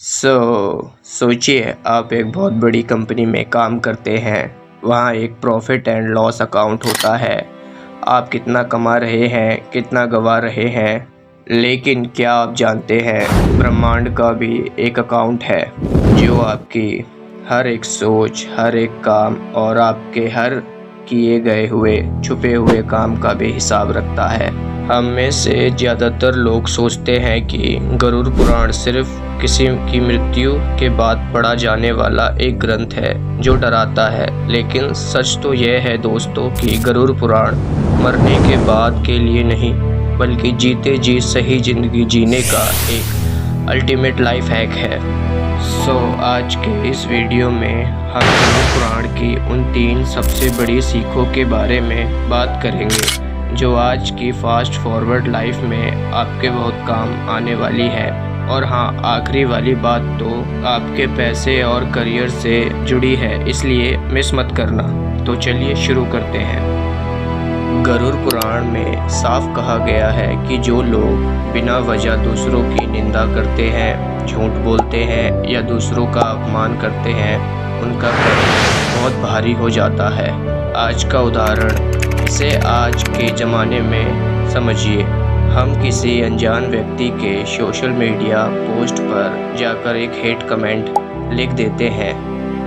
सोचिए आप एक बहुत बड़ी कंपनी में काम करते हैं। वहाँ एक प्रॉफिट एंड लॉस अकाउंट होता है। आप कितना कमा रहे हैं, कितना गंवा रहे हैं। लेकिन क्या आप जानते हैं, ब्रह्मांड का भी एक अकाउंट है जो आपकी हर एक सोच, हर एक काम और आपके हर किए गए हुए छुपे हुए काम का भी हिसाब रखता है। हम में से ज़्यादातर लोग सोचते हैं कि गरुड़ पुराण सिर्फ किसी की मृत्यु के बाद पढ़ा जाने वाला एक ग्रंथ है जो डराता है। लेकिन सच तो यह है दोस्तों कि गरुड़ पुराण मरने के बाद के लिए नहीं, बल्कि जीते जी सही ज़िंदगी जीने का एक अल्टीमेट लाइफ हैक है। आज के इस वीडियो में हम गरुड़ पुराण की उन 3 सबसे बड़ी सीखों के बारे में बात करेंगे जो आज की फास्ट फॉरवर्ड लाइफ में आपके बहुत काम आने वाली है। और हाँ, आखिरी वाली बात तो आपके पैसे और करियर से जुड़ी है, इसलिए मिस मत करना। तो चलिए शुरू करते हैं। गरुड़ पुराण में साफ कहा गया है कि जो लोग बिना वजह दूसरों की निंदा करते हैं, झूठ बोलते हैं या दूसरों का अपमान करते हैं, उनका कर्म बहुत भारी हो जाता है। आज का उदाहरण इसे आज के ज़माने में समझिए। हम किसी अनजान व्यक्ति के सोशल मीडिया पोस्ट पर जाकर एक हेट कमेंट लिख देते हैं,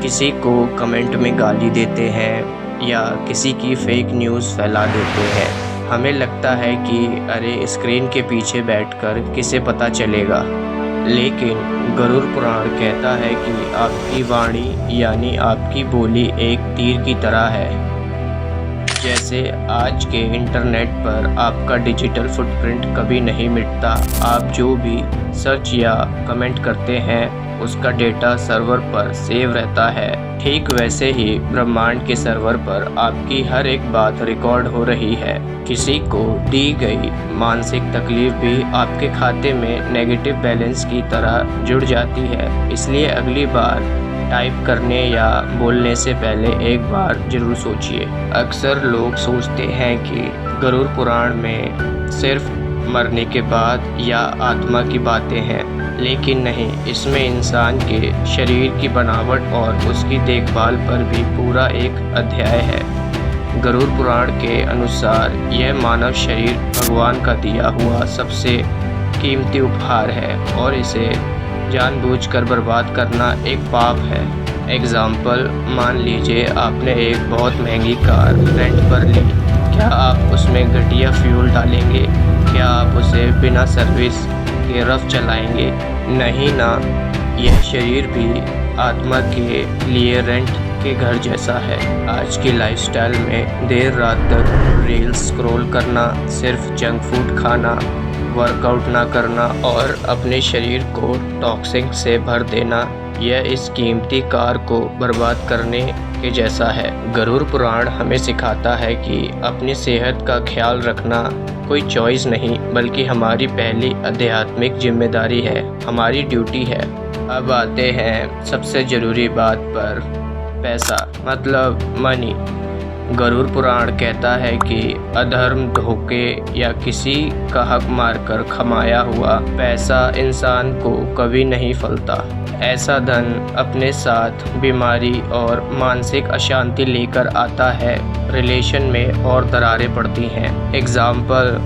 किसी को कमेंट में गाली देते हैं या किसी की फेक न्यूज़ फैला देते हैं। हमें लगता है कि अरे स्क्रीन के पीछे बैठकर किसे पता चलेगा, लेकिन गरुड़ पुराण कहता है कि आपकी वाणी यानी आपकी बोली एक तीर की तरह है। जैसे आज के इंटरनेट पर आपका डिजिटल फुटप्रिंट कभी नहीं मिटता। आप जो भी सर्च या कमेंट करते हैं उसका डेटा सर्वर पर सेव रहता है। ठीक वैसे ही ब्रह्मांड के सर्वर पर आपकी हर एक बात रिकॉर्ड हो रही है। किसी को दी गई मानसिक तकलीफ भी आपके खाते में नेगेटिव बैलेंस की तरह जुड़ जाती है। इसलिए अगली बार टाइप करने या बोलने से पहले एक बार जरूर सोचिए। अक्सर लोग सोचते हैं कि गरुड़ पुराण में सिर्फ मरने के बाद या आत्मा की बातें हैं, लेकिन नहीं, इसमें इंसान के शरीर की बनावट और उसकी देखभाल पर भी पूरा एक अध्याय है। गरुड़ पुराण के अनुसार यह मानव शरीर भगवान का दिया हुआ सबसे कीमती उपहार है और इसे जानबूझकर बर्बाद करना एक पाप है। एग्जाम्पल, मान लीजिए आपने एक बहुत महंगी कार रेंट पर ली। क्या आप उसमें घटिया फ्यूल डालेंगे? क्या आप उसे बिना सर्विस के रफ चलाएंगे? नहीं ना। यह शरीर भी आत्मा के लिए रेंट के घर जैसा है। आज की लाइफस्टाइल में देर रात तक रील्स स्क्रॉल करना, सिर्फ जंक फूड खाना, वर्कआउट ना करना और अपने शरीर को टॉक्सिक से भर देना, यह इस कीमती कार को बर्बाद करने के जैसा है। गरुड़ पुराण हमें सिखाता है कि अपनी सेहत का ख्याल रखना कोई चॉइस नहीं, बल्कि हमारी पहली आध्यात्मिक जिम्मेदारी है, हमारी ड्यूटी है। अब आते हैं सबसे ज़रूरी बात पर, पैसा मतलब मनी। गरुड़ पुराण कहता है कि अधर्म, धोखे या किसी का हक मारकर कमाया हुआ पैसा इंसान को कभी नहीं फलता। ऐसा धन अपने साथ बीमारी और मानसिक अशांति लेकर आता है। रिलेशन में और दरारें पड़ती हैं। एग्जाम्पल,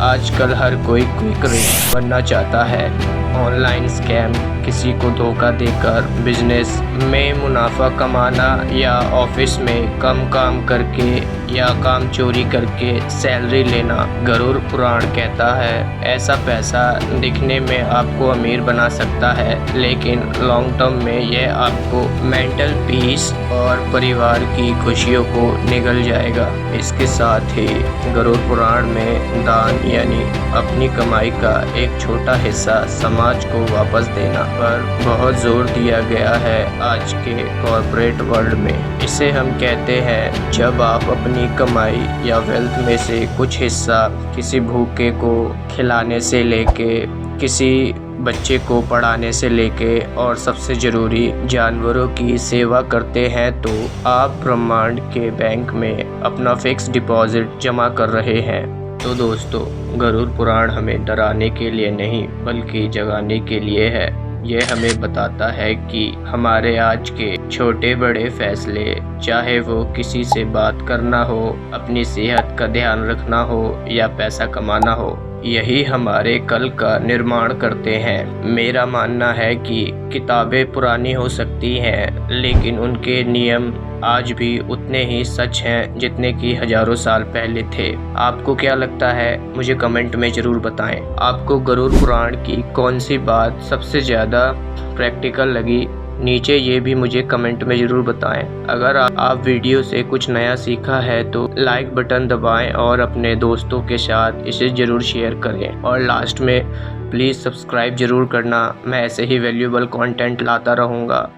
आजकल हर कोई क्विक रिच बनना चाहता है। ऑनलाइन स्कैम, किसी को धोखा देकर बिजनेस में मुनाफा कमाना या ऑफिस में कम काम करके या काम चोरी करके सैलरी लेना। गरुड़ पुराण कहता है ऐसा पैसा दिखने में आपको अमीर बना सकता है, लेकिन लॉन्ग टर्म में यह आपको मेंटल पीस और परिवार की खुशियों को निगल जाएगा। इसके साथ ही गरुड़ पुराण में दान यानी अपनी कमाई का एक छोटा हिस्सा समाज को वापस देना पर बहुत जोर दिया गया है आज के कॉर्पोरेट वर्ल्ड में। इसे हम कहते हैं जब आप अपनी कमाई या वेल्थ में से कुछ हिस्सा किसी भूखे को खिलाने से लेके, किसी बच्चे को पढ़ाने से लेके और सबसे ज़रूरी जानवरों की सेवा करते हैं, तो आप ब्रह्मांड के बैंक में अपना फिक्स डिपॉजिट जमा कर रहे हैं। तो दोस्तों, गरुड़ पुराण हमें डराने के लिए नहीं बल्कि जगाने के लिए है। ये हमें बताता है कि हमारे आज के छोटे बड़े फैसले, चाहे वो किसी से बात करना हो, अपनी सेहत का ध्यान रखना हो या पैसा कमाना हो, यही हमारे कल का निर्माण करते हैं। मेरा मानना है कि किताबें पुरानी हो सकती हैं, लेकिन उनके नियम आज भी उतने ही सच हैं जितने कि हजारों साल पहले थे। आपको क्या लगता है? मुझे कमेंट में ज़रूर बताएं। आपको गरुड़ पुराण की कौन सी बात सबसे ज़्यादा प्रैक्टिकल लगी? नीचे ये भी मुझे कमेंट में ज़रूर बताएं। अगर आप वीडियो से कुछ नया सीखा है तो लाइक बटन दबाएं और अपने दोस्तों के साथ इसे ज़रूर शेयर करें। और लास्ट में प्लीज़ सब्सक्राइब ज़रूर करना। मैं ऐसे ही वैल्यूएबल कंटेंट लाता रहूँगा।